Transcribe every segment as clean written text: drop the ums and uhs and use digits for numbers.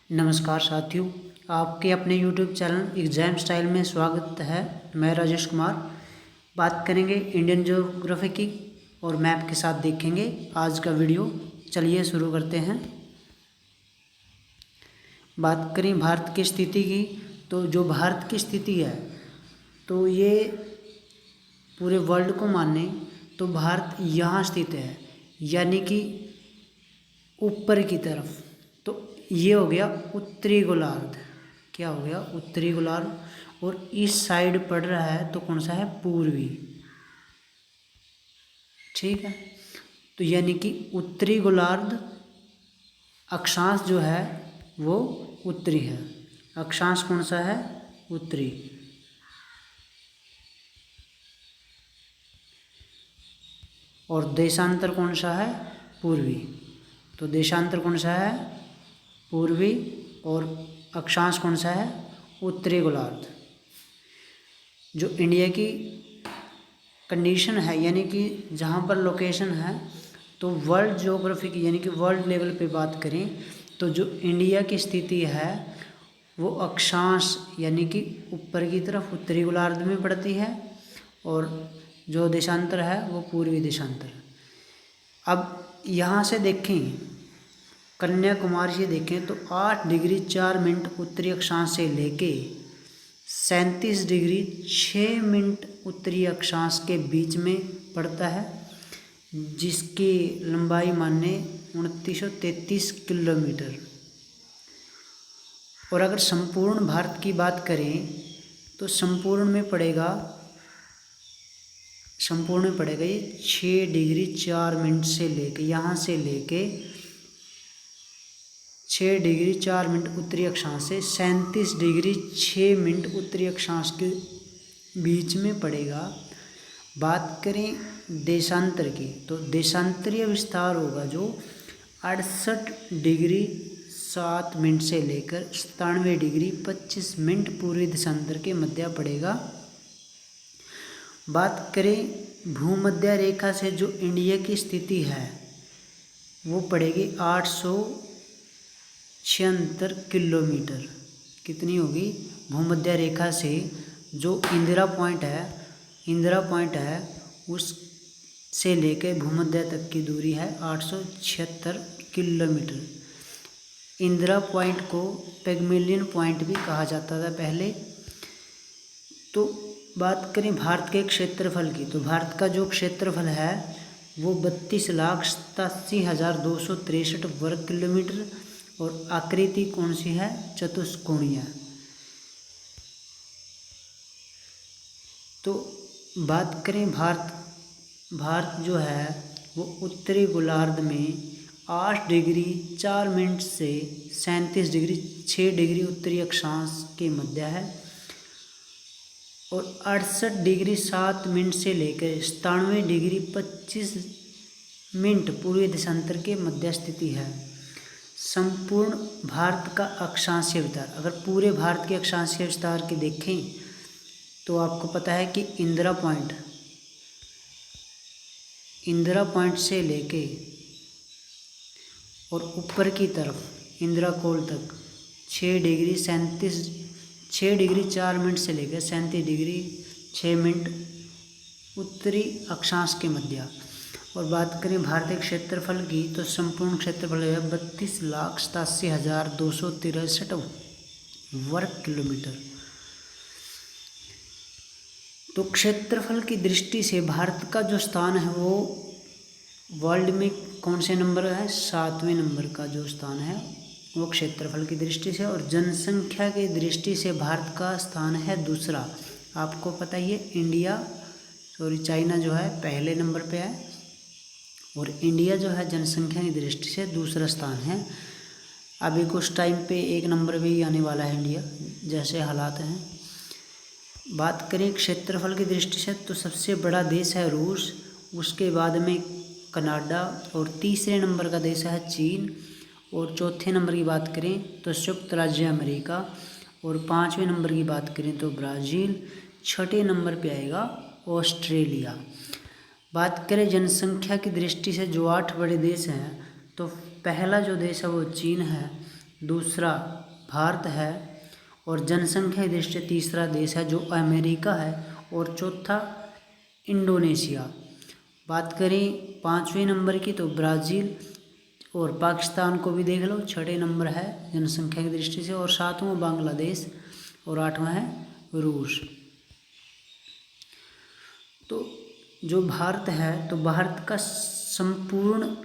नमस्कार साथियों, आपके अपने YouTube चैनल एग्ज़ाम स्टाइल में स्वागत है। मैं राजेश कुमार। बात करेंगे इंडियन ज्योग्राफी की और मैप के साथ देखेंगे आज का वीडियो। चलिए शुरू करते हैं। बात करें भारत की स्थिति की, तो जो भारत की स्थिति है तो ये पूरे वर्ल्ड को माने तो भारत यहाँ स्थित है, यानी कि ऊपर की तरफ। तो ये हो गया उत्तरी गोलार्ध। क्या हो गया? उत्तरी गोलार्ध। और इस साइड पड़ रहा है तो कौन सा है? पूर्वी। ठीक है, तो यानी कि उत्तरी गोलार्ध अक्षांश जो है वो उत्तरी है। अक्षांश कौन सा है? उत्तरी। और देशांतर कौन सा है? पूर्वी। तो देशांतर कौन सा है? पूर्वी। और अक्षांश कौन सा है? उत्तरी गोलार्ध। जो इंडिया की कंडीशन है, यानी कि जहाँ पर लोकेशन है, तो वर्ल्ड ज्योग्राफी की यानी कि वर्ल्ड लेवल पे बात करें तो जो इंडिया की स्थिति है वो अक्षांश यानी कि ऊपर की तरफ उत्तरी गोलार्ध में पड़ती है, और जो देशांतर है वो पूर्वी देशांतर। अब यहाँ से देखें, कन्याकुमारी से देखें तो 8 डिग्री 4 मिनट उत्तरी अक्षांश से लेके 37 डिग्री 6 मिनट उत्तरी अक्षांश के बीच में पड़ता है, जिसकी लंबाई माने 2933 किलोमीटर। और अगर संपूर्ण भारत की बात करें तो संपूर्ण में पड़ेगा ये 6 डिग्री 4 मिनट से लेके, यहाँ से लेके 6 डिग्री 4 मिनट उत्तरी अक्षांश से 37 डिग्री 6 मिनट उत्तरी अक्षांश के बीच में पड़ेगा। बात करें देशांतर की, तो देशांतरीय विस्तार होगा जो 68 डिग्री 7 मिनट से लेकर 97 डिग्री 25 मिनट पूर्वी देशांतर के मध्य पड़ेगा। बात करें भूमध्य रेखा से जो इंडिया की स्थिति है वो पड़ेगी 876 किलोमीटर। कितनी होगी? भूमध्य रेखा से जो इंदिरा पॉइंट है उस से लेकर भूमध्य तक की दूरी है 876 किलोमीटर। इंदिरा पॉइंट को पिग्मेलियन पॉइंट भी कहा जाता था पहले। तो बात करें भारत के क्षेत्रफल की, तो भारत का जो क्षेत्रफल है वो 32,87,263 वर्ग किलोमीटर। और आकृति कौन सी है? चतुष्कोणीय। तो बात करें भारत जो है वो उत्तरी गोलार्ध में 8 डिग्री 4 मिनट से 37 डिग्री 6 डिग्री उत्तरी अक्षांश के मध्य है, और 68 डिग्री 7 मिनट से लेकर 97 डिग्री 25 मिनट पूर्वी देशांतर के मध्य स्थिति है। संपूर्ण भारत का अक्षांशीय विस्तार, अगर पूरे भारत के अक्षांशीय विस्तार की देखें तो आपको पता है कि इंदिरा पॉइंट से लेके और ऊपर की तरफ इंदिरा कोल तक 6 डिग्री 4 मिनट से लेकर 37 डिग्री 6 मिनट उत्तरी अक्षांश के मध्य। और बात करें भारतीय क्षेत्रफल की, तो संपूर्ण क्षेत्रफल है 32,87,263 वर्ग किलोमीटर। तो क्षेत्रफल की दृष्टि से भारत का जो स्थान है वो वर्ल्ड में कौन से नंबर है? 7वें नंबर का जो स्थान है वो क्षेत्रफल की दृष्टि से। और जनसंख्या की दृष्टि से भारत का स्थान है दूसरा। आपको पता ही है चाइना जो है पहले नंबर पे है, और इंडिया जो है जनसंख्या की दृष्टि से दूसरा स्थान है। अभी कुछ टाइम पे 1 नंबर पे ही आने वाला है इंडिया, जैसे हालात हैं। बात करें क्षेत्रफल की दृष्टि से तो सबसे बड़ा देश है रूस, उसके बाद में कनाडा, और तीसरे नंबर का देश है चीन, और चौथे नंबर की बात करें तो संयुक्त राज्य अमेरिका, और 5वें नंबर की बात करें तो ब्राज़ील, 6ठे नंबर पे आएगा ऑस्ट्रेलिया। बात करें जनसंख्या की दृष्टि से जो 8 बड़े देश हैं, तो पहला जो देश है वो चीन है, दूसरा भारत है, और जनसंख्या की दृष्टि से तीसरा देश है जो अमेरिका है, और चौथा इंडोनेशिया। बात करें 5वें नंबर की तो ब्राज़ील और पाकिस्तान को भी देख लो, 6ठे नंबर है जनसंख्या की दृष्टि से, और 7वां बांग्लादेश और 8वां है रूस। तो जो भारत है, तो भारत का संपूर्ण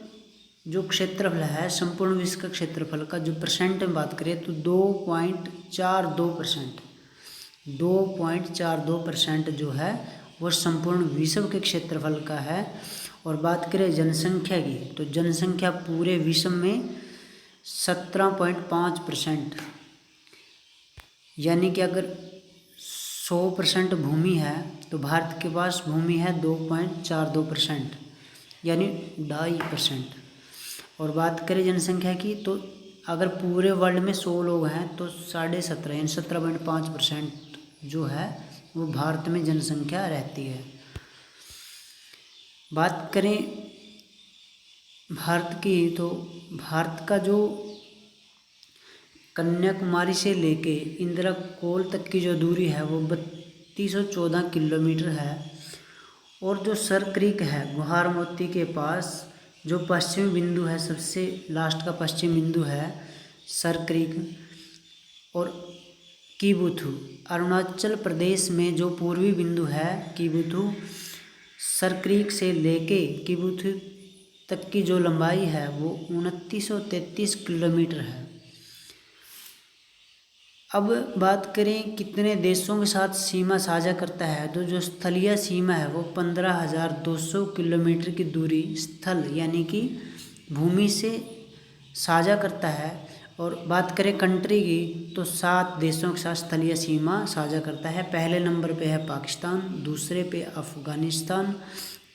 जो क्षेत्रफल है, संपूर्ण विश्व का क्षेत्रफल का जो परसेंट में बात करें तो 2.42%, 2.42% जो है वो संपूर्ण विश्व के क्षेत्रफल का है। और बात करें जनसंख्या की, तो जनसंख्या पूरे विश्व में 17.5%, यानी कि अगर 100% भूमि है तो भारत के पास भूमि है 2.42%, यानी 2.5%। और बात करें जनसंख्या की, तो अगर पूरे वर्ल्ड में 100 लोग हैं तो 17.5 यानी 17.5% जो है वो भारत में जनसंख्या रहती है। बात करें भारत की, तो भारत का जो कन्याकुमारी से लेके इंदिरा कोल तक की जो दूरी है वो 3214 किलोमीटर है। और जो सर क्रीक है गुहार मोती के पास, जो पश्चिमी बिंदु है, सबसे लास्ट का पश्चिमी बिंदु है सर क्रीक, और कीबुथु अरुणाचल प्रदेश में जो पूर्वी बिंदु है कीबुथु, सर क्रीक से लेके कीबुथु तक की जो लंबाई है वो 2933 किलोमीटर है। अब बात करें कितने देशों के साथ सीमा साझा करता है, तो जो स्थलीय सीमा है वो 15,200 किलोमीटर की दूरी स्थल यानी कि भूमि से साझा करता है। और बात करें कंट्री की, तो 7 देशों के साथ स्थलीय सीमा साझा करता है। पहले नंबर पे है पाकिस्तान, दूसरे पे अफ़गानिस्तान,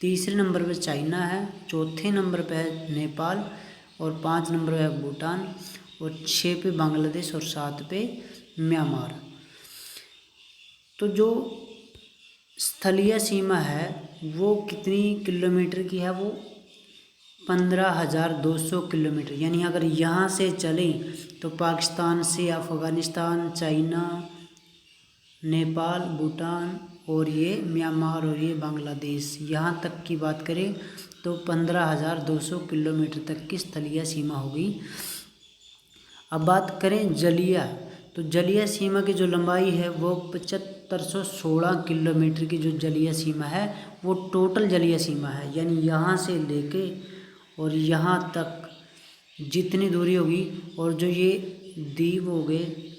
तीसरे नंबर पे चाइना है, चौथे नंबर पे है नेपाल, और 5 नंबर पे है भूटान, और 6 पे बांग्लादेश, और 7 पे म्यांमार। तो जो स्थलीय सीमा है वो कितनी किलोमीटर की है, वो 15,200 किलोमीटर, यानी अगर यहाँ से चलें तो पाकिस्तान से अफ़गानिस्तान, चाइना, नेपाल, भूटान, और ये म्यांमार, और ये बांग्लादेश, यहाँ तक की बात करें तो 15,200 किलोमीटर तक की स्थलीय सीमा होगी। अब बात करें जलीय, तो जलीय सीमा की जो लंबाई है वो 7516 किलोमीटर की जो जलीय सीमा है वो टोटल जलीय सीमा है, यानी यहाँ से लेके और यहाँ तक जितनी दूरी होगी। और जो ये द्वीप हो गए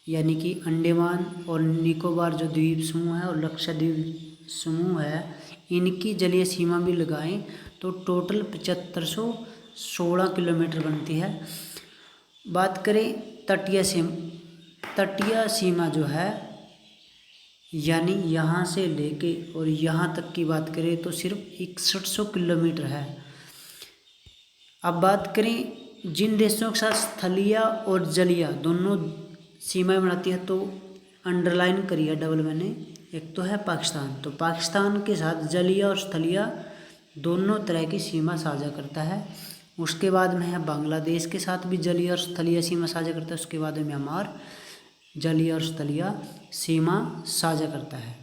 यानी कि अंडमान और निकोबार जो द्वीप समूह है और लक्षद्वीप समूह है, इनकी जलीय सीमा भी लगाएं तो टोटल 7516 किलोमीटर बनती है। बात करें तटीय सीमा जो है, यानी यहाँ से लेके और यहाँ तक की बात करें तो सिर्फ 6100 किलोमीटर है। अब बात करें जिन देशों के साथ स्थलीय और जलीय दोनों सीमाएं बनाती है, तो अंडरलाइन करिए डबल मैंने, एक तो है पाकिस्तान, तो पाकिस्तान के साथ जलीय और स्थलीय दोनों तरह की सीमा साझा करता है। उसके बाद में है बांग्लादेश के साथ भी जलीय और स्थलीय सीमा साझा करता है। उसके बाद में म्यांमार जलीय और स्थलीय सीमा साझा करता है।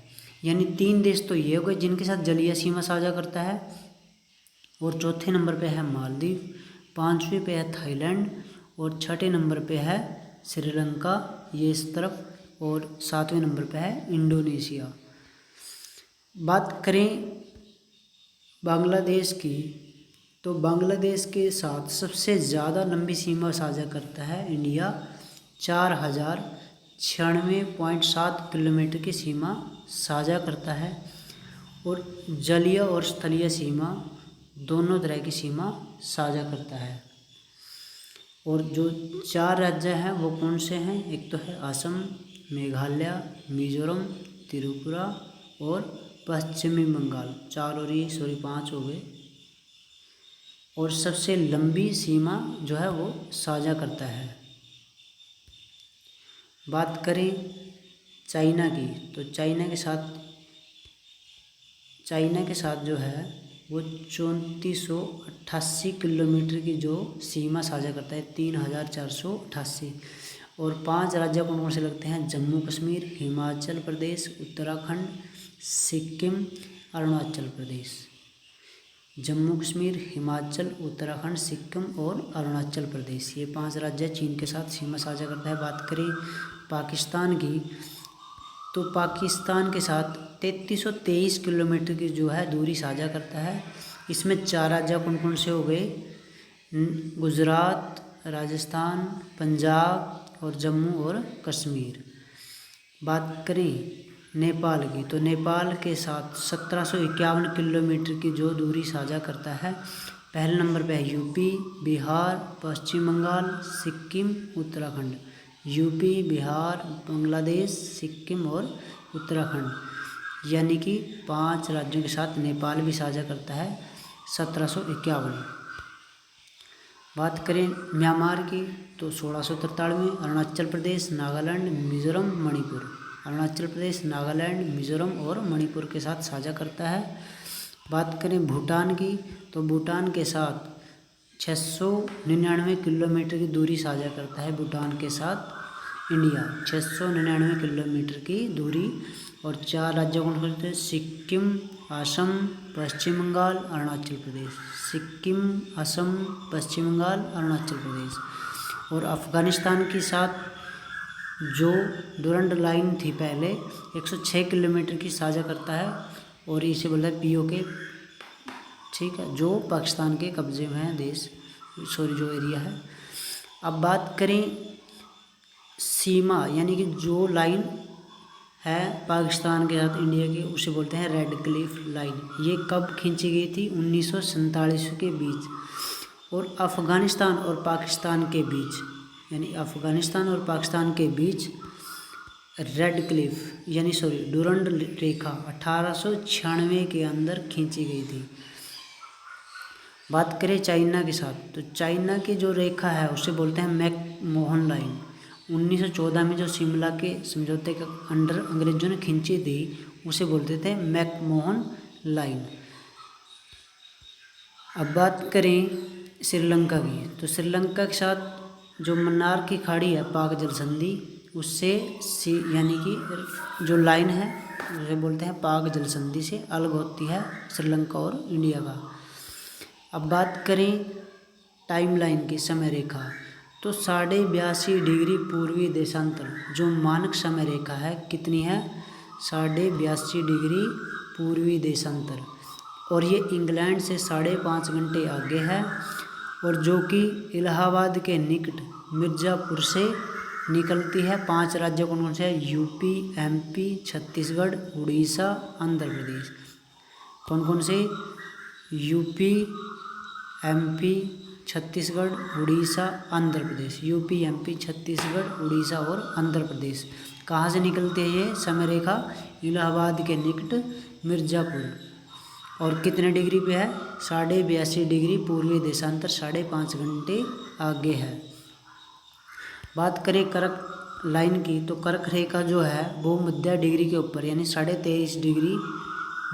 यानी 3 देश तो ये हो गए जिनके साथ जलीय सीमा साझा करता है, और चौथे नंबर पे है मालदीव, 5वें पे है थाईलैंड, और 6ठे नंबर पे है श्रीलंका, ये इस तरफ, और 7वें नंबर पे है इंडोनेशिया। बात करें बांग्लादेश की, तो बांग्लादेश के साथ सबसे ज़्यादा लंबी सीमा साझा करता है इंडिया, 4096.7 किलोमीटर की सीमा साझा करता है। और जलीय और स्थलीय सीमा दोनों तरह की सीमा साझा करता है। और जो 4 राज्य हैं वो कौन से हैं, एक तो है असम, मेघालय, मिजोरम, त्रिपुरा और पश्चिमी बंगाल, 4 और ये 5 हो गए। और सबसे लंबी सीमा जो है वो साझा करता है। बात करें चाइना की, तो चाइना के साथ जो है वो 3488 किलोमीटर की जो सीमा साझा करता है, 3488। और 5 राज्य कौन कौन से लगते हैं? जम्मू कश्मीर, हिमाचल प्रदेश, उत्तराखंड, सिक्किम, अरुणाचल प्रदेश। जम्मू कश्मीर, हिमाचल, उत्तराखंड, सिक्किम और अरुणाचल प्रदेश, ये 5 राज्य चीन के साथ सीमा साझा करता है। बात करें पाकिस्तान की, तो पाकिस्तान के साथ 3323 किलोमीटर की जो है दूरी साझा करता है। इसमें 4 राज्य कौन कौन से हो गए? गुजरात, राजस्थान, पंजाब और जम्मू और कश्मीर। बात करें नेपाल की, तो नेपाल के साथ 1751 किलोमीटर की जो दूरी साझा करता है। पहले नंबर पे है यूपी, बिहार, पश्चिम बंगाल, सिक्किम, उत्तराखंड। यूपी, बिहार, बांग्लादेश, सिक्किम और उत्तराखंड, यानी कि 5 राज्यों के साथ नेपाल भी साझा करता है 1751। बात करें म्यांमार की, तो 1693। अरुणाचल प्रदेश, नागालैंड, मिजोरम, मणिपुर। अरुणाचल प्रदेश, नागालैंड, मिजोरम और मणिपुर के साथ साझा करता है। बात करें भूटान की, तो भूटान के साथ 699 किलोमीटर की दूरी साझा करता है भूटान के साथ इंडिया, 699 किलोमीटर की दूरी। और 4 राज्यों कौन कौन से? सिक्किम, असम, पश्चिम बंगाल, अरुणाचल प्रदेश। सिक्किम, असम, पश्चिम बंगाल, अरुणाचल प्रदेश। और अफ़गानिस्तान के साथ जो डुरंड लाइन थी पहले, 106 किलोमीटर की साझा करता है और इसे बोलता है POK, ठीक है, जो पाकिस्तान के कब्जे में है देश, जो एरिया है। अब बात करें सीमा, यानी कि जो लाइन है पाकिस्तान के साथ इंडिया के, उसे बोलते हैं रेड क्लिफ लाइन। ये कब खींची गई थी? 1947 के बीच। और अफ़गानिस्तान और पाकिस्तान के बीच, यानी अफ़गानिस्तान और पाकिस्तान के बीच रेड क्लिफ डुरंड रेखा 1896 के अंदर खींची गई थी। बात करें चाइना के साथ, तो चाइना की जो रेखा है उसे बोलते हैं मैकमोहन लाइन। 1914 में जो शिमला के समझौते के अंडर अंग्रेजों ने खींची थी, उसे बोलते थे मैकमोहन लाइन। अब बात करें श्रीलंका की, तो श्रीलंका के साथ जो मन्नार की खाड़ी है, पाक जल संधि, उससे यानी कि जो लाइन है उसे बोलते हैं पाक जल संधि से अलग होती है श्रीलंका और इंडिया का। अब बात करें टाइमलाइन की, समय रेखा, तो 82.5 डिग्री पूर्वी देशांतर जो मानक समय रेखा है, कितनी है? 82.5 डिग्री पूर्वी देशांतर, और ये इंग्लैंड से 5.5 घंटे आगे है, और जो कि इलाहाबाद के निकट मिर्ज़ापुर से निकलती है। 5 राज्य कौन कौन से हैं? यूपी, MP, छत्तीसगढ़, उड़ीसा, आंध्र प्रदेश। कौन कौन से? यूपी, MP, छत्तीसगढ़, उड़ीसा, आंध्र प्रदेश। यूपी, MP, छत्तीसगढ़, उड़ीसा और आंध्र प्रदेश। कहाँ से निकलती है ये समय रेखा? इलाहाबाद के निकट मिर्ज़ापुर। और कितने डिग्री पे है? 82.5 डिग्री पूर्वी देशांतर, 5.5 घंटे आगे है। बात करें कर्क लाइन की, तो कर्क रेखा जो है वो मध्य डिग्री के ऊपर, यानी 23.5 डिग्री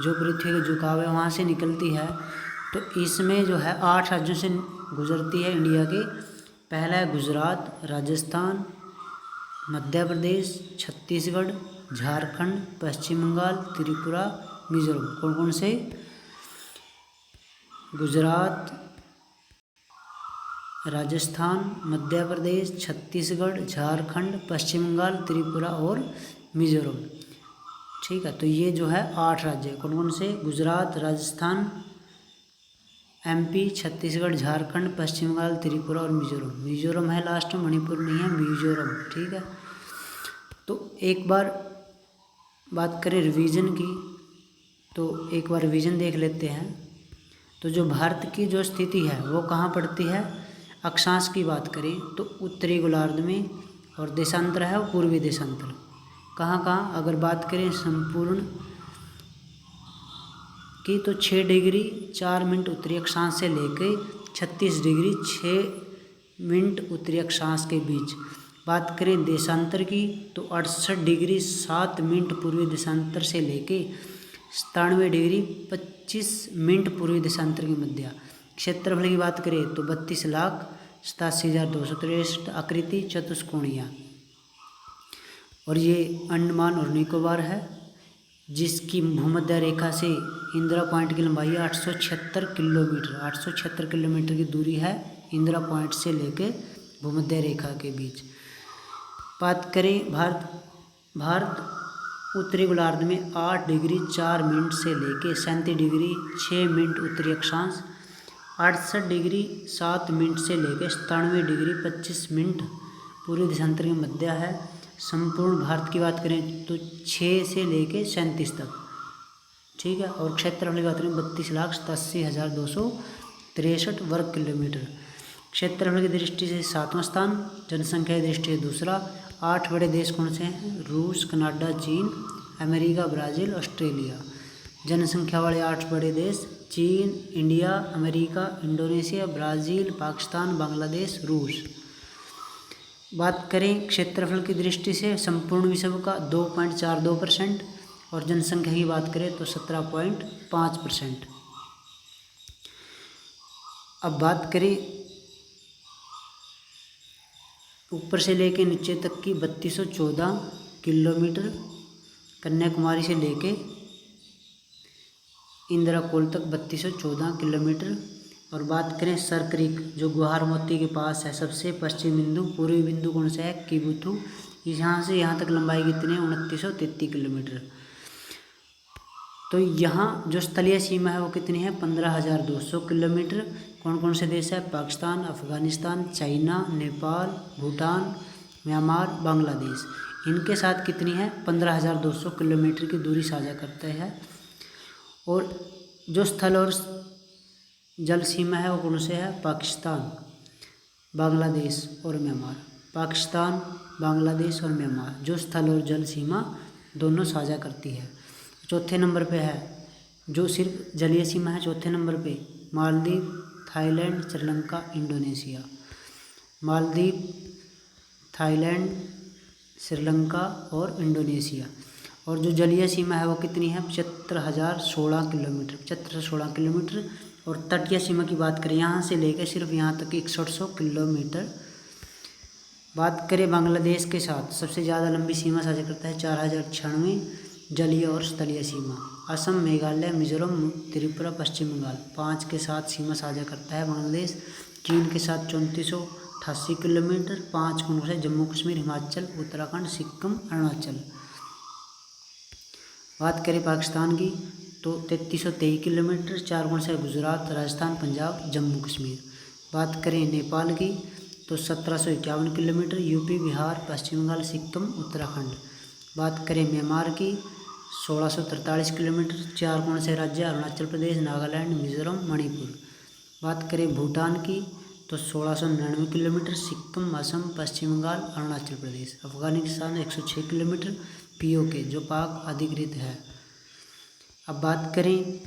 जो पृथ्वी के झुकाव है वहाँ से निकलती है। तो इसमें जो है 8 राज्यों से गुजरती है इंडिया के। पहला है गुजरात, राजस्थान, मध्य प्रदेश, छत्तीसगढ़, झारखंड, पश्चिम बंगाल, त्रिपुरा, मिजोरम। कौन कौन से? गुजरात, राजस्थान, मध्य प्रदेश, छत्तीसगढ़, झारखंड, पश्चिम बंगाल, त्रिपुरा और मिजोरम, ठीक है। तो ये जो है 8 राज्य कौन कौन से? गुजरात, राजस्थान, MP, छत्तीसगढ़, झारखंड, पश्चिम बंगाल, त्रिपुरा और मिजोरम। मिजोरम है लास्ट में, मणिपुर नहीं है, मिजोरम, ठीक है। तो एक बार बात करें रिवीजन की, तो एक बार रिवीजन देख लेते हैं। तो जो भारत की जो स्थिति है वो कहाँ पड़ती है? अक्षांश की बात करें तो उत्तरी गोलार्ध में, और देशांतर है वो पूर्वी देशांतर। कहाँ कहाँ? अगर बात करें संपूर्ण की, तो 6 डिग्री 4 मिनट उत्तरी अक्षांश से लेकर 36 डिग्री 6 मिनट उत्तरी अक्षांश के बीच। बात करें देशांतर की, तो 68 डिग्री 7 मिनट पूर्वी देशांतर से लेके 97 डिग्री 25 मिनट पूर्वी देशांतर की मध्य। क्षेत्रफल की बात करें तो 32,87,263 आकृति चतुष्कोणीय। और ये अंडमान और निकोबार है, जिसकी भूमध्य रेखा से इंदिरा पॉइंट की लंबाई है 876 किलोमीटर। 876 किलोमीटर की दूरी है इंदिरा पॉइंट से लेके भूमध्य रेखा के बीच। बात करें भारत उत्तरी गोलार्ध में 8 डिग्री 4 मिनट से लेके 37 डिग्री 6 मिनट उत्तरी अक्षांश, 68 डिग्री 7 मिनट से लेके 97 डिग्री 25 मिनट पूर्वी देशांतर की मध्य है। संपूर्ण भारत की बात करें तो 6 से लेके 37 तक, ठीक है। और क्षेत्रफल की बात करें 32,87,263 वर्ग किलोमीटर। क्षेत्रफल की दृष्टि से 7वां स्थान, जनसंख्या की दृष्टि से दूसरा। 8 बड़े देश कौन से हैं? रूस, कनाडा, चीन, अमेरिका, ब्राज़ील, ऑस्ट्रेलिया। जनसंख्या वाले 8 बड़े देश: चीन, India, America, Indonesia, Brazil, Pakistan, Bangladesh, रूस। बात करें क्षेत्रफल की दृष्टि से संपूर्ण विश्व का 2.42% और जनसंख्या की बात करें तो 17.5%। अब बात करें ऊपर से लेके नीचे तक की 3214 किलोमीटर, कन्याकुमारी से लेके इंदिरा कोल तक 3214 किलोमीटर। और बात करें सर क्रीक जो गुहार मोती के पास है, सबसे पश्चिम बिंदु, पूर्वी बिंदु कौन सा है? किबुथु। यहाँ से यहाँ तक लंबाई कितनी है? 2933 किलोमीटर। तो यहाँ जो स्थलीय सीमा है वो कितनी है? 15,200 किलोमीटर। कौन कौन से देश है? Pakistan, Afghanistan, China, Nepal, Bhutan, Myanmar, Bangladesh. इनके साथ कितनी है? 15,200 किलोमीटर की दूरी साझा करते हैं। और जो स्थल और जल सीमा है वो कौन से है? पाकिस्तान, बांग्लादेश और म्यांमार। पाकिस्तान, बांग्लादेश और म्यांमार जो स्थल और जल सीमा दोनों साझा करती है। चौथे नंबर पे है जो सिर्फ जलीय सीमा है, चौथे नंबर पे Maldives, Thailand, Sri Lanka, Indonesia. Maldives, Thailand, Sri Lanka और इंडोनेशिया। और जो जलीय सीमा है वो कितनी है? 75,016 किलोमीटर। 7516 किलोमीटर। और तटीय सीमा की बात करें यहाँ से लेकर सिर्फ यहाँ तक 6100 किलोमीटर। बात करें बांग्लादेश के साथ, सबसे ज़्यादा लंबी सीमा साझा करता है 4096 जलीय और स्थलीय सीमा। असम, मेघालय, मिजोरम, त्रिपुरा, पश्चिम बंगाल 5 के साथ सीमा साझा करता है बांग्लादेश। चीन के साथ 3488 किलोमीटर। 5 कौन से? जम्मू कश्मीर, हिमाचल, उत्तराखंड, सिक्किम, अरुणाचल। बात करें पाकिस्तान की तो 3323 किलोमीटर। 4 कौन से? गुजरात, राजस्थान, पंजाब, जम्मू कश्मीर। बात करें नेपाल की तो 1751 किलोमीटर। यूपी, बिहार, पश्चिम बंगाल, सिक्किम, उत्तराखंड। बात करें म्यांमार की 1643 किलोमीटर। 4 कौन से राज्य? अरुणाचल प्रदेश, नागालैंड, मिजोरम, मणिपुर। बात करें भूटान की तो 1699 किलोमीटर। सिक्किम, असम, पश्चिम बंगाल, अरुणाचल प्रदेश। अफगानिस्तान 106 किलोमीटर। POK जो पाक अधिकृत है। अब बात करें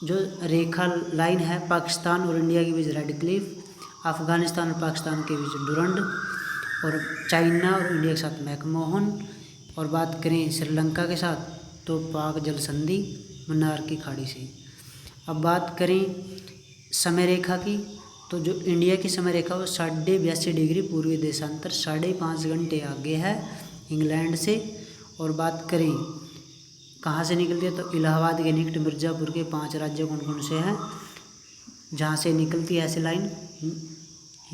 जो रेखा लाइन है पाकिस्तान और इंडिया के बीच रेड क्लिफ, अफगानिस्तान और पाकिस्तान के बीच डुरंड, और चाइना और इंडिया के साथ मैकमोहन। और बात करें श्रीलंका के साथ तो पाक जल संधि मन्नार की खाड़ी से। अब बात करें समय रेखा की तो जो इंडिया की समय रेखा वो 82.5 डिग्री पूर्वी देशांतर 5.5 घंटे आगे है इंग्लैंड से। और बात करें कहाँ से निकलती है तो इलाहाबाद के निकट मिर्ज़ापुर के 5 राज्य कौन कौन से हैं जहाँ से निकलती है ऐसी line?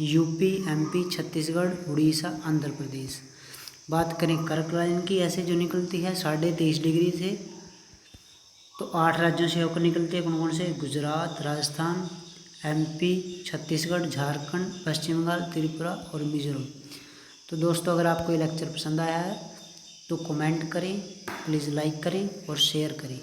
UP, MP, Chhattisgarh, Orissa, Andhra Pradesh. बात करें कर्क लाइन की, ऐसे जो निकलती है 23.5 डिग्री से तो 8 राज्यों से होकर निकलती है। कौन कौन से? गुजरात, राजस्थान, MP, छत्तीसगढ़, झारखंड, पश्चिम बंगाल, त्रिपुरा और मिजोरम। तो दोस्तों अगर आपको ये लेक्चर पसंद आया है तो कमेंट करें, प्लीज़ लाइक करें और शेयर करें।